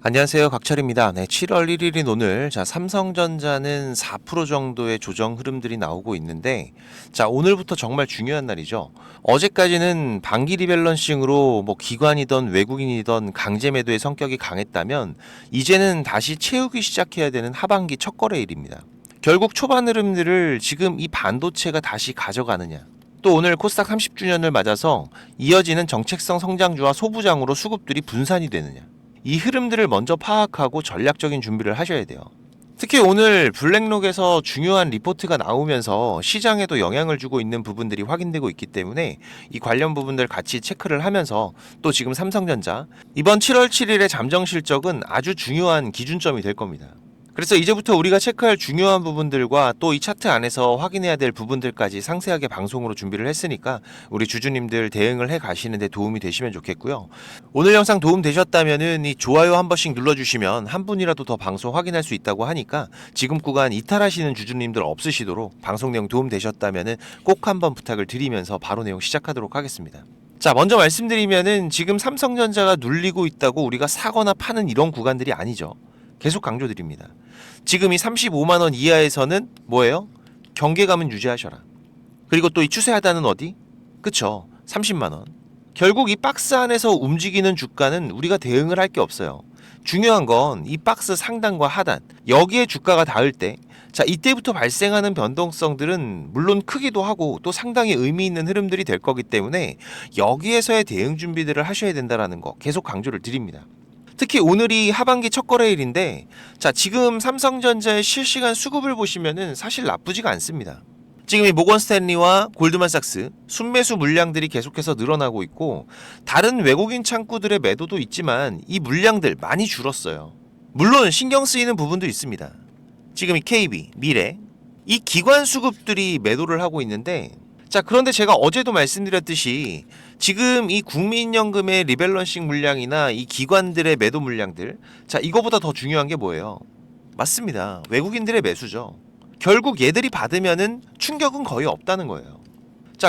안녕하세요. 각철입니다. 네, 7월 1일인 오늘 삼성전자는 4% 정도의 조정 흐름들이 나오고 있는데 오늘부터 정말 중요한 날이죠. 어제까지는 반기 리밸런싱으로 기관이든 외국인이든 강제 매도의 성격이 강했다면 이제는 다시 채우기 시작해야 되는 하반기 첫 거래일입니다. 결국 초반 흐름들을 지금 이 반도체가 다시 가져가느냐, 또 오늘 코스닥 30주년을 맞아서 이어지는 정책성 성장주와 소부장으로 수급들이 분산이 되느냐, 이 흐름들을 먼저 파악하고 전략적인 준비를 하셔야 돼요. 특히 오늘 블랙록에서 중요한 리포트가 나오면서 시장에도 영향을 주고 있는 부분들이 확인되고 있기 때문에 이 관련 부분들 같이 체크를 하면서, 또 지금 삼성전자 이번 7월 7일의 잠정 실적은 아주 중요한 기준점이 될 겁니다. 그래서 이제부터 우리가 체크할 중요한 부분들과 또 이 차트 안에서 확인해야 될 부분들까지 상세하게 방송으로 준비를 했으니까 우리 주주님들 대응을 해 가시는 데 도움이 되시면 좋겠고요. 오늘 영상 도움 되셨다면은 이 좋아요 한 번씩 눌러주시면 한 분이라도 더 방송 확인할 수 있다고 하니까 지금 구간 이탈하시는 주주님들 없으시도록 방송 내용 도움 되셨다면은 꼭 한번 부탁을 드리면서 바로 내용 시작하도록 하겠습니다. 먼저 말씀드리면은 지금 삼성전자가 눌리고 있다고 우리가 사거나 파는 이런 구간들이 아니죠. 계속 강조드립니다. 지금 이 35만원 이하에서는 뭐예요? 경계감은 유지하셔라. 그리고 또 이 추세하단은 어디? 그쵸, 30만원. 결국 이 박스 안에서 움직이는 주가는 우리가 대응을 할 게 없어요. 중요한 건 이 박스 상단과 하단, 여기에 주가가 닿을 때, 이때부터 발생하는 변동성들은 물론 크기도 하고 또 상당히 의미 있는 흐름들이 될 거기 때문에 여기에서의 대응 준비들을 하셔야 된다는 거 계속 강조를 드립니다. 특히 오늘이 하반기 첫 거래일인데 지금 삼성전자의 실시간 수급을 보시면은 사실 나쁘지가 않습니다. 지금 이 모건 스탠리와 골드만삭스 순매수 물량들이 계속해서 늘어나고 있고, 다른 외국인 창구들의 매도도 있지만 이 물량들 많이 줄었어요. 물론 신경 쓰이는 부분도 있습니다. 지금 이 KB, 미래, 이 기관 수급들이 매도를 하고 있는데, 그런데 제가 어제도 말씀드렸듯이 지금 이 국민연금의 리밸런싱 물량이나 이 기관들의 매도 물량들, 이거보다 더 중요한 게 뭐예요? 맞습니다. 외국인들의 매수죠. 결국 얘들이 받으면은 충격은 거의 없다는 거예요.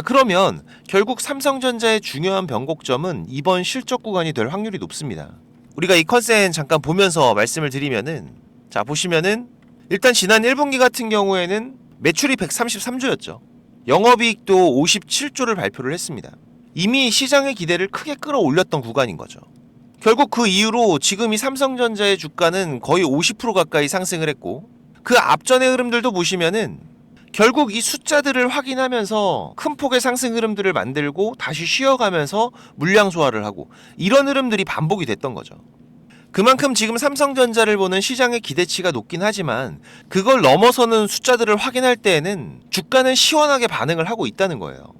그러면 결국 삼성전자의 중요한 변곡점은 이번 실적 구간이 될 확률이 높습니다. 우리가 이 컨센 잠깐 보면서 말씀을 드리면은, 보시면은 일단 지난 1분기 같은 경우에는 매출이 133조였죠. 영업이익도 57조를 발표를 했습니다. 이미 시장의 기대를 크게 끌어올렸던 구간인 거죠. 결국 그 이후로 지금 이 삼성전자의 주가는 거의 50% 가까이 상승을 했고, 그 앞전의 흐름들도 보시면은 결국 이 숫자들을 확인하면서 큰 폭의 상승 흐름들을 만들고 다시 쉬어가면서 물량 소화를 하고, 이런 흐름들이 반복이 됐던 거죠. 그만큼 지금 삼성전자를 보는 시장의 기대치가 높긴 하지만 그걸 넘어서는 숫자들을 확인할 때에는 주가는 시원하게 반응을 하고 있다는 거예요.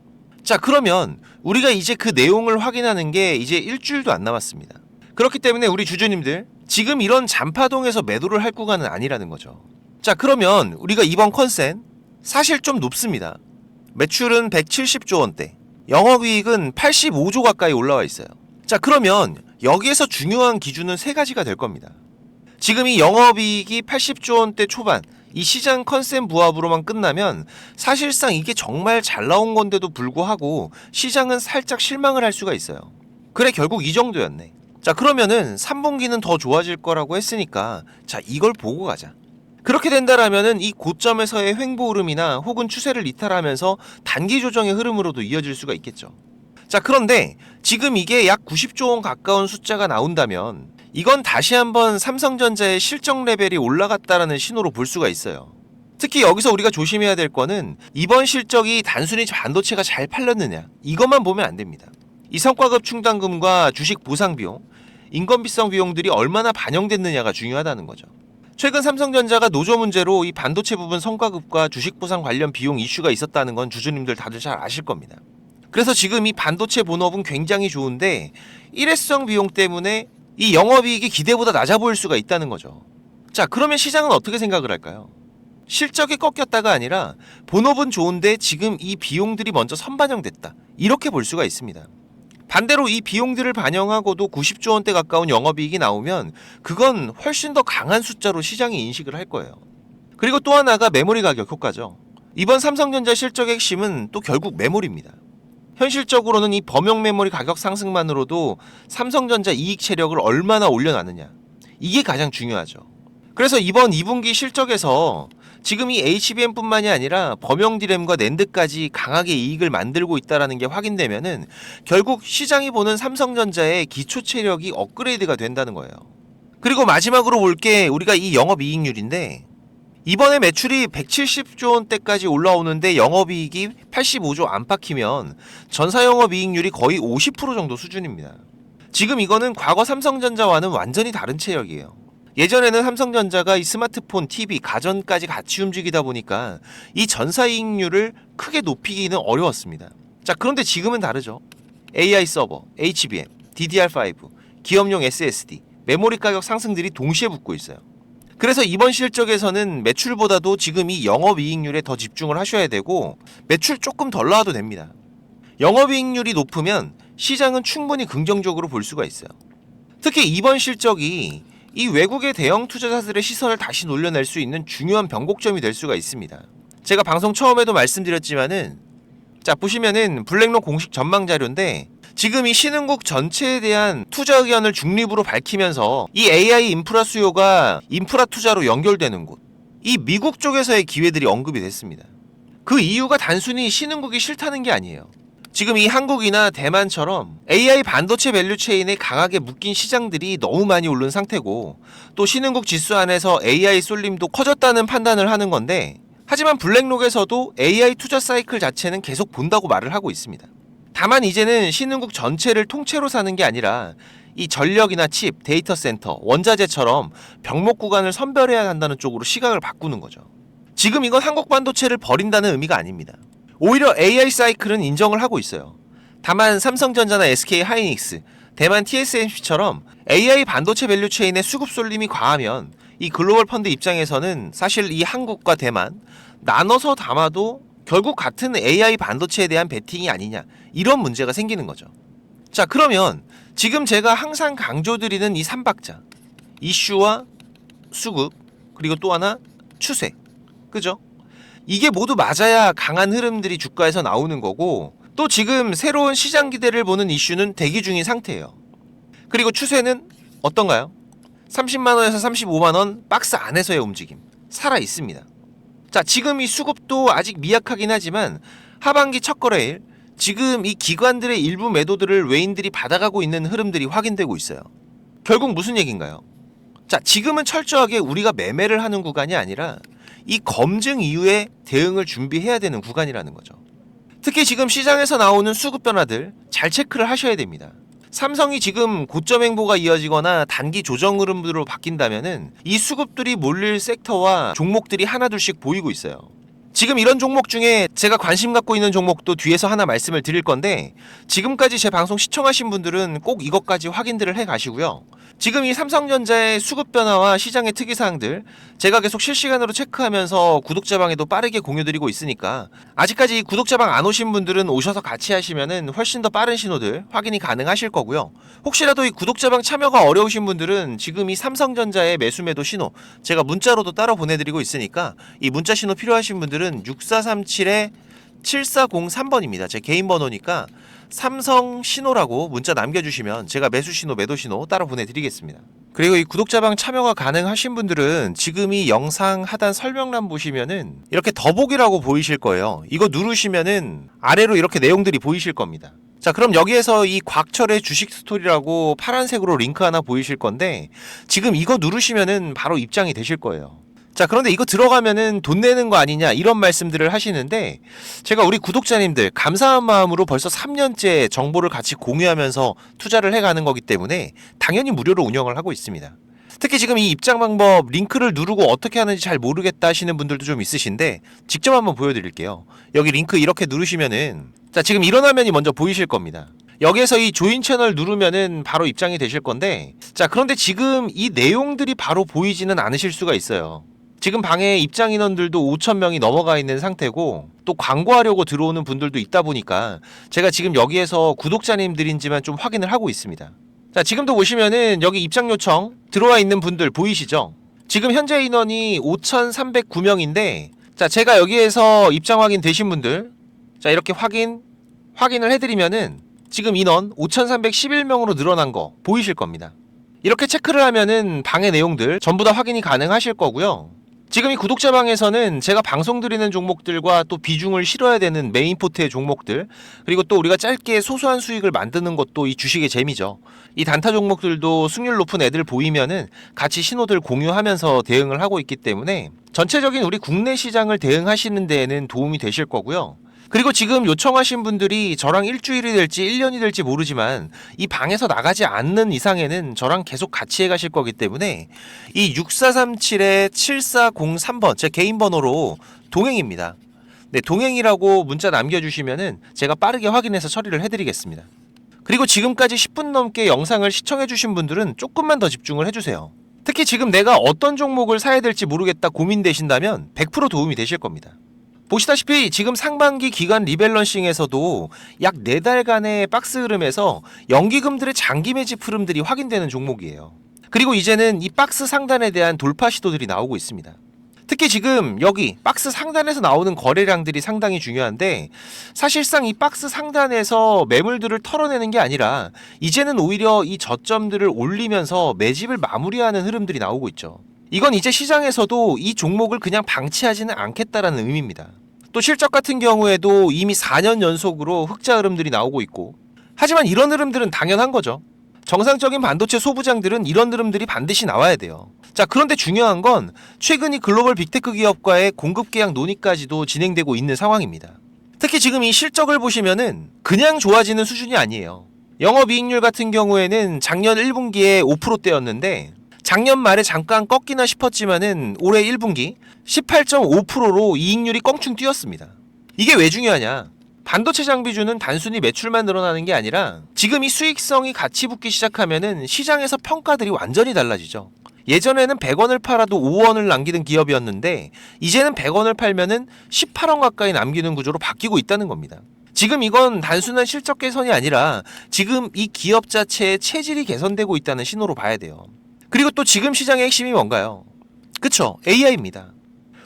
그러면 우리가 이제 그 내용을 확인하는 게 이제 일주일도 안 남았습니다. 그렇기 때문에 우리 주주님들, 지금 이런 잔파동에서 매도를 할 구간은 아니라는 거죠. 그러면 우리가 이번 컨센 사실 좀 높습니다. 매출은 170조 원대, 영업이익은 85조 가까이 올라와 있어요. 그러면 여기에서 중요한 기준은 세 가지가 될 겁니다. 지금 이 영업이익이 80조 원대 초반, 이 시장 컨센 부합으로만 끝나면 사실상 이게 정말 잘 나온 건데도 불구하고 시장은 살짝 실망을 할 수가 있어요. 그래, 결국 이 정도였네. 그러면은 3분기는 더 좋아질 거라고 했으니까 이걸 보고 가자. 그렇게 된다라면은 이 고점에서의 횡보 흐름이나 혹은 추세를 이탈하면서 단기 조정의 흐름으로도 이어질 수가 있겠죠. 그런데 지금 이게 약 90조 원 가까운 숫자가 나온다면 이건 다시 한번 삼성전자의 실적 레벨이 올라갔다라는 신호로 볼 수가 있어요. 특히 여기서 우리가 조심해야 될 거는 이번 실적이 단순히 반도체가 잘 팔렸느냐, 이것만 보면 안 됩니다. 이 성과급 충당금과 주식 보상 비용, 인건비성 비용들이 얼마나 반영됐느냐가 중요하다는 거죠. 최근 삼성전자가 노조 문제로 이 반도체 부분 성과급과 주식 보상 관련 비용 이슈가 있었다는 건 주주님들 다들 잘 아실 겁니다. 그래서 지금 이 반도체 본업은 굉장히 좋은데 일회성 비용 때문에 이 영업이익이 기대보다 낮아 보일 수가 있다는 거죠. 그러면 시장은 어떻게 생각을 할까요? 실적이 꺾였다가 아니라 본업은 좋은데 지금 이 비용들이 먼저 선반영됐다, 이렇게 볼 수가 있습니다. 반대로 이 비용들을 반영하고도 90조 원대 가까운 영업이익이 나오면 그건 훨씬 더 강한 숫자로 시장이 인식을 할 거예요. 그리고 또 하나가 메모리 가격 효과죠. 이번 삼성전자 실적의 핵심은 또 결국 메모리입니다. 현실적으로는 이 범용 메모리 가격 상승만으로도 삼성전자 이익 체력을 얼마나 올려놨느냐, 이게 가장 중요하죠. 그래서 이번 2분기 실적에서 지금 이 HBM뿐만이 아니라 범용 디램과 낸드까지 강하게 이익을 만들고 있다는 게 확인되면은 결국 시장이 보는 삼성전자의 기초 체력이 업그레이드가 된다는 거예요. 그리고 마지막으로 볼 게 우리가 이 영업이익률인데, 이번에 매출이 170조 원대까지 올라오는데 영업이익이 85조 안팎이면 전사 영업이익률이 거의 50% 정도 수준입니다. 지금 이거는 과거 삼성전자와는 완전히 다른 체력이에요. 예전에는 삼성전자가 이 스마트폰, TV, 가전까지 같이 움직이다 보니까 이 전사이익률을 크게 높이기는 어려웠습니다. 자, 그런데 지금은 다르죠. AI 서버, HBM, DDR5, 기업용 SSD, 메모리 가격 상승들이 동시에 붙고 있어요. 그래서 이번 실적에서는 매출보다도 지금 이 영업이익률에 더 집중을 하셔야 되고, 매출 조금 덜 나와도 됩니다. 영업이익률이 높으면 시장은 충분히 긍정적으로 볼 수가 있어요. 특히 이번 실적이 이 외국의 대형 투자자들의 시선을 다시 놀려낼 수 있는 중요한 변곡점이 될 수가 있습니다. 제가 방송 처음에도 말씀드렸지만은, 자, 보시면은 블랙록 공식 전망 자료인데, 지금 이 신흥국 전체에 대한 투자 의견을 중립으로 밝히면서 이 AI 인프라 수요가 인프라 투자로 연결되는 곳, 이 미국 쪽에서의 기회들이 언급이 됐습니다. 그 이유가 단순히 신흥국이 싫다는 게 아니에요. 지금 이 한국이나 대만처럼 AI 반도체 밸류체인에 강하게 묶인 시장들이 너무 많이 오른 상태고, 또 신흥국 지수 안에서 AI 쏠림도 커졌다는 판단을 하는 건데, 하지만 블랙록에서도 AI 투자 사이클 자체는 계속 본다고 말을 하고 있습니다. 다만 이제는 신흥국 전체를 통째로 사는 게 아니라 이 전력이나 칩, 데이터 센터, 원자재처럼 병목 구간을 선별해야 한다는 쪽으로 시각을 바꾸는 거죠. 지금 이건 한국 반도체를 버린다는 의미가 아닙니다. 오히려 AI 사이클은 인정을 하고 있어요. 다만 삼성전자나 SK 하이닉스, 대만 TSMC처럼 AI 반도체 밸류체인의 수급 쏠림이 과하면 이 글로벌 펀드 입장에서는 사실 이 한국과 대만 나눠서 담아도 결국 같은 AI 반도체에 대한 베팅이 아니냐, 이런 문제가 생기는 거죠. 자, 그러면 지금 제가 항상 강조드리는 이 3박자, 이슈와 수급, 그리고 또 하나 추세, 그죠? 이게 모두 맞아야 강한 흐름들이 주가에서 나오는 거고, 또 지금 새로운 시장 기대를 보는 이슈는 대기 중인 상태예요. 그리고 추세는 어떤가요? 30만원에서 35만원 박스 안에서의 움직임 살아 있습니다. 자, 지금 이 수급도 아직 미약하긴 하지만 하반기 첫 거래일 지금 이 기관들의 일부 매도들을 외인들이 받아가고 있는 흐름들이 확인되고 있어요. 결국 무슨 얘기인가요? 자, 지금은 철저하게 우리가 매매를 하는 구간이 아니라 이 검증 이후에 대응을 준비해야 되는 구간이라는 거죠. 특히 지금 시장에서 나오는 수급 변화들 잘 체크를 하셔야 됩니다. 삼성이 지금 고점 행보가 이어지거나 단기 조정 흐름으로 바뀐다면은 이 수급들이 몰릴 섹터와 종목들이 하나둘씩 보이고 있어요. 지금 이런 종목 중에 제가 관심 갖고 있는 종목도 뒤에서 하나 말씀을 드릴 건데, 지금까지 제 방송 시청하신 분들은 꼭 이것까지 확인들을 해 가시고요. 지금 이 삼성전자의 수급 변화와 시장의 특이사항들 제가 계속 실시간으로 체크하면서 구독자방에도 빠르게 공유드리고 있으니까, 아직까지 이 구독자방 안 오신 분들은 오셔서 같이 하시면은 훨씬 더 빠른 신호들 확인이 가능하실 거고요. 혹시라도 이 구독자방 참여가 어려우신 분들은 지금 이 삼성전자의 매수매도 신호 제가 문자로도 따로 보내드리고 있으니까, 이 문자 신호 필요하신 분들은 6437-7403번입니다. 제 개인 번호니까 삼성 신호라고 문자 남겨주시면 제가 매수 신호, 매도 신호 따로 보내드리겠습니다. 그리고 이 구독자방 참여가 가능하신 분들은 지금 이 영상 하단 설명란 보시면은 이렇게 더보기라고 보이실 거예요. 이거 누르시면은 아래로 이렇게 내용들이 보이실 겁니다. 자, 그럼 여기에서 이 곽철의 주식 스토리라고 파란색으로 링크 하나 보이실 건데, 지금 이거 누르시면은 바로 입장이 되실 거예요. 자, 그런데 이거 들어가면은 돈 내는 거 아니냐, 이런 말씀들을 하시는데, 제가 우리 구독자님들 감사한 마음으로 벌써 3년째 정보를 같이 공유하면서 투자를 해가는 거기 때문에 당연히 무료로 운영을 하고 있습니다. 특히 지금 이 입장 방법 링크를 누르고 어떻게 하는지 잘 모르겠다 하시는 분들도 좀 있으신데, 직접 한번 보여드릴게요. 여기 링크 이렇게 누르시면은, 자, 지금 이런 화면이 먼저 보이실 겁니다. 여기에서 이 조인 채널 누르면은 바로 입장이 되실 건데, 자, 그런데 지금 이 내용들이 바로 보이지는 않으실 수가 있어요. 지금 방에 입장 인원들도 5,000명이 넘어가 있는 상태고, 또 광고하려고 들어오는 분들도 있다 보니까 제가 지금 여기에서 구독자님들인지만 좀 확인을 하고 있습니다. 자, 지금도 보시면은 여기 입장 요청 들어와 있는 분들 보이시죠? 지금 현재 인원이 5,309명인데, 자, 제가 여기에서 입장 확인 되신 분들, 자, 이렇게 확인을 해드리면은 지금 인원 5,311명으로 늘어난 거 보이실 겁니다. 이렇게 체크를 하면은 방의 내용들 전부 다 확인이 가능하실 거고요. 지금 이 구독자 방에서는 제가 방송 드리는 종목들과 또 비중을 실어야 되는 메인 포트의 종목들, 그리고 또 우리가 짧게 소소한 수익을 만드는 것도 이 주식의 재미죠. 이 단타 종목들도 승률 높은 애들 보이면은 같이 신호들 공유하면서 대응을 하고 있기 때문에 전체적인 우리 국내 시장을 대응하시는 데에는 도움이 되실 거고요. 그리고 지금 요청하신 분들이 저랑 일주일이 될지 1년이 될지 모르지만 이 방에서 나가지 않는 이상에는 저랑 계속 같이 해가실 거기 때문에 이 6437-7403번 제 개인 번호로 동행입니다. 네, 동행이라고 문자 남겨주시면은 제가 빠르게 확인해서 처리를 해드리겠습니다. 그리고 지금까지 10분 넘게 영상을 시청해주신 분들은 조금만 더 집중을 해주세요. 특히 지금 내가 어떤 종목을 사야 될지 모르겠다 고민되신다면 100% 도움이 되실 겁니다. 보시다시피 지금 상반기 기간 리밸런싱에서도 약 4달간의 박스 흐름에서 연기금들의 장기 매집 흐름들이 확인되는 종목이에요. 그리고 이제는 이 박스 상단에 대한 돌파 시도들이 나오고 있습니다. 특히 지금 여기 박스 상단에서 나오는 거래량들이 상당히 중요한데, 사실상 이 박스 상단에서 매물들을 털어내는 게 아니라 이제는 오히려 이 저점들을 올리면서 매집을 마무리하는 흐름들이 나오고 있죠. 이건 이제 시장에서도 이 종목을 그냥 방치하지는 않겠다라는 의미입니다. 또 실적 같은 경우에도 이미 4년 연속으로 흑자 흐름들이 나오고 있고, 하지만 이런 흐름들은 당연한 거죠. 정상적인 반도체 소부장들은 이런 흐름들이 반드시 나와야 돼요. 자, 그런데 중요한 건 최근 이 글로벌 빅테크 기업과의 공급 계약 논의까지도 진행되고 있는 상황입니다. 특히 지금 이 실적을 보시면은 그냥 좋아지는 수준이 아니에요. 영업이익률 같은 경우에는 작년 1분기에 5%대였는데 작년 말에 잠깐 꺾이나 싶었지만은 올해 1분기 18.5%로 이익률이 껑충 뛰었습니다. 이게 왜 중요하냐? 반도체 장비주는 단순히 매출만 늘어나는 게 아니라 지금 이 수익성이 같이 붙기 시작하면은 시장에서 평가들이 완전히 달라지죠. 예전에는 100원을 팔아도 5원을 남기는 기업이었는데 이제는 100원을 팔면은 18원 가까이 남기는 구조로 바뀌고 있다는 겁니다. 지금 이건 단순한 실적 개선이 아니라 지금 이 기업 자체의 체질이 개선되고 있다는 신호로 봐야 돼요. 그리고 또 지금 시장의 핵심이 뭔가요? 그쵸, AI입니다.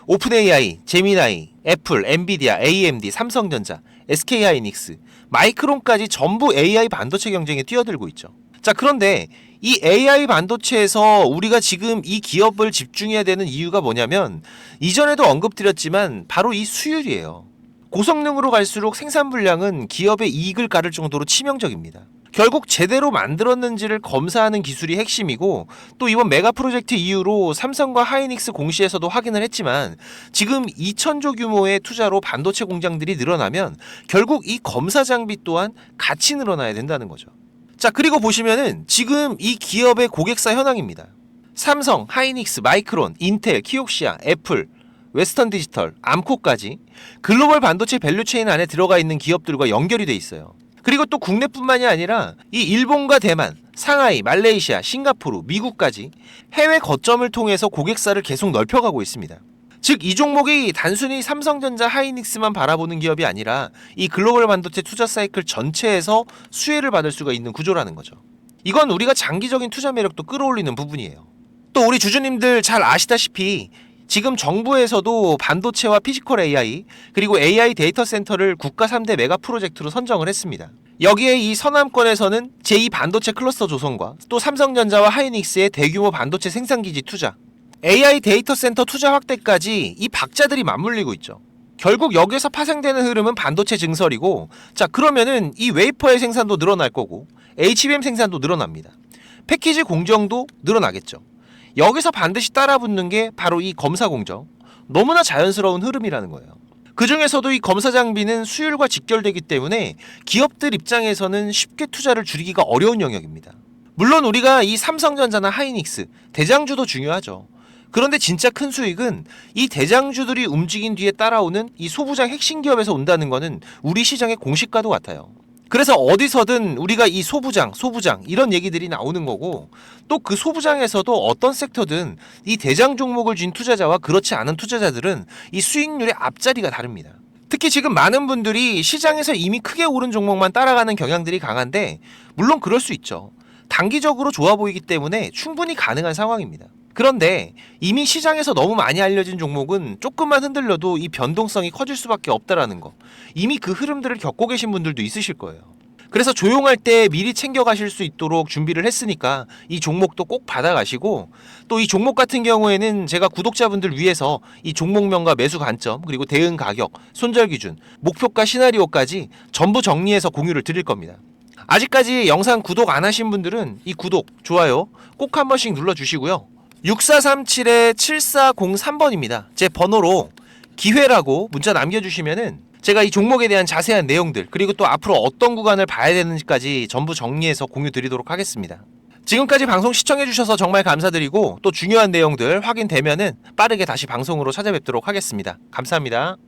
오픈 AI, 제미나이, 애플, 엔비디아, AMD, 삼성전자, SK하이닉스, 마이크론까지 전부 AI 반도체 경쟁에 뛰어들고 있죠. 자, 그런데 이 AI 반도체에서 우리가 지금 이 기업을 집중해야 되는 이유가 뭐냐면 이전에도 언급드렸지만 바로 이 수율이에요. 고성능으로 갈수록 생산 분량은 기업의 이익을 가를 정도로 치명적입니다. 결국 제대로 만들었는지를 검사하는 기술이 핵심이고, 또 이번 메가 프로젝트 이후로 삼성과 하이닉스 공시에서도 확인을 했지만 지금 2천조 규모의 투자로 반도체 공장들이 늘어나면 결국 이 검사 장비 또한 같이 늘어나야 된다는 거죠. 자, 그리고 보시면은 지금 이 기업의 고객사 현황입니다. 삼성, 하이닉스, 마이크론, 인텔, 키옥시아, 애플, 웨스턴 디지털, 암코까지 글로벌 반도체 밸류체인 안에 들어가 있는 기업들과 연결이 돼 있어요. 그리고 또 국내뿐만이 아니라 이 일본과 대만, 상하이, 말레이시아, 싱가포르, 미국까지 해외 거점을 통해서 고객사를 계속 넓혀가고 있습니다. 즉 이 종목이 단순히 삼성전자, 하이닉스만 바라보는 기업이 아니라 이 글로벌 반도체 투자 사이클 전체에서 수혜를 받을 수가 있는 구조라는 거죠. 이건 우리가 장기적인 투자 매력도 끌어올리는 부분이에요. 또 우리 주주님들 잘 아시다시피 지금 정부에서도 반도체와 피지컬 AI 그리고 AI 데이터 센터를 국가 3대 메가 프로젝트로 선정을 했습니다. 여기에 이 서남권에서는 제2 반도체 클러스터 조성과 또 삼성전자와 하이닉스의 대규모 반도체 생산기지 투자, AI 데이터 센터 투자 확대까지 이 박자들이 맞물리고 있죠. 결국 여기에서 파생되는 흐름은 반도체 증설이고, 자, 그러면은 이 웨이퍼의 생산도 늘어날 거고 HBM 생산도 늘어납니다. 패키지 공정도 늘어나겠죠. 여기서 반드시 따라붙는 게 바로 이 검사 공정. 너무나 자연스러운 흐름이라는 거예요. 그 중에서도 이 검사 장비는 수율과 직결되기 때문에 기업들 입장에서는 쉽게 투자를 줄이기가 어려운 영역입니다. 물론 우리가 이 삼성전자나 하이닉스, 대장주도 중요하죠. 그런데 진짜 큰 수익은 이 대장주들이 움직인 뒤에 따라오는 이 소부장 핵심 기업에서 온다는 거는 우리 시장의 공식과도 같아요. 그래서 어디서든 우리가 이 소부장 이런 얘기들이 나오는 거고, 또 그 소부장에서도 어떤 섹터든 이 대장 종목을 쥔 투자자와 그렇지 않은 투자자들은 이 수익률의 앞자리가 다릅니다. 특히 지금 많은 분들이 시장에서 이미 크게 오른 종목만 따라가는 경향들이 강한데, 물론 그럴 수 있죠. 단기적으로 좋아 보이기 때문에 충분히 가능한 상황입니다. 그런데 이미 시장에서 너무 많이 알려진 종목은 조금만 흔들려도 이 변동성이 커질 수밖에 없다라는 거, 이미 그 흐름들을 겪고 계신 분들도 있으실 거예요. 그래서 조용할 때 미리 챙겨 가실 수 있도록 준비를 했으니까 이 종목도 꼭 받아가시고, 또 이 종목 같은 경우에는 제가 구독자분들 위해서 이 종목명과 매수 관점, 그리고 대응 가격, 손절 기준, 목표가 시나리오까지 전부 정리해서 공유를 드릴 겁니다. 아직까지 영상 구독 안 하신 분들은 이 구독, 좋아요 꼭 한 번씩 눌러주시고요. 6437-7403번입니다. 제 번호로 기회라고 문자 남겨주시면은 제가 이 종목에 대한 자세한 내용들, 그리고 또 앞으로 어떤 구간을 봐야 되는지까지 전부 정리해서 공유 드리도록 하겠습니다. 지금까지 방송 시청해주셔서 정말 감사드리고, 또 중요한 내용들 확인되면은 빠르게 다시 방송으로 찾아뵙도록 하겠습니다. 감사합니다.